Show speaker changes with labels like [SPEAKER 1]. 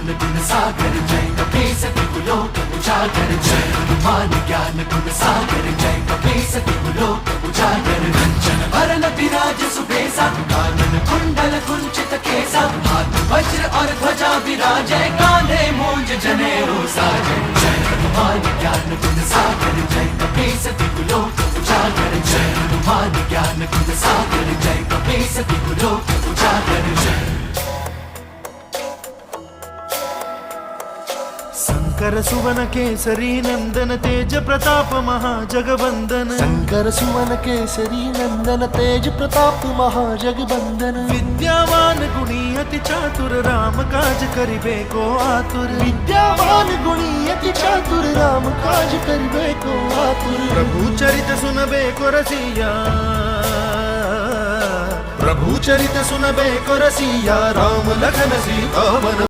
[SPEAKER 1] ज्ञान गुण सागर जय कपीस त्रिलोक उजागर जय हनुमान ज्ञान गुण सागर जय कपीस त्रिलोक उजागर कंचन वरण विराज सुबेसा कानन कुंडल कुंचित केसा हाथ वज्र और ध्वजा विराजय कांधे मूंज जनेऊ साजय जय हनुमान ज्ञान गुण सागर जय कपीस त्रिलोक उजागर जय हनुमान ज्ञान गुण सागर जय कपीस त्रिलोक उजागर जय।
[SPEAKER 2] शंकर सुवन केसरी नंदन तेज प्रताप महाजगवंदन
[SPEAKER 3] शंकर सुवन केसरी नंदन तेज प्रताप महाजगवंदन
[SPEAKER 2] विद्यावान गुणी अति चातुर राम काज करिबे को आतुर
[SPEAKER 3] विद्यावान गुणी अति चातुर राम काज करिबे को आतुर
[SPEAKER 2] प्रभु चरित सुनबे को रसिया प्रभु चरित सुनबे को रसिया राम लखन सीता मन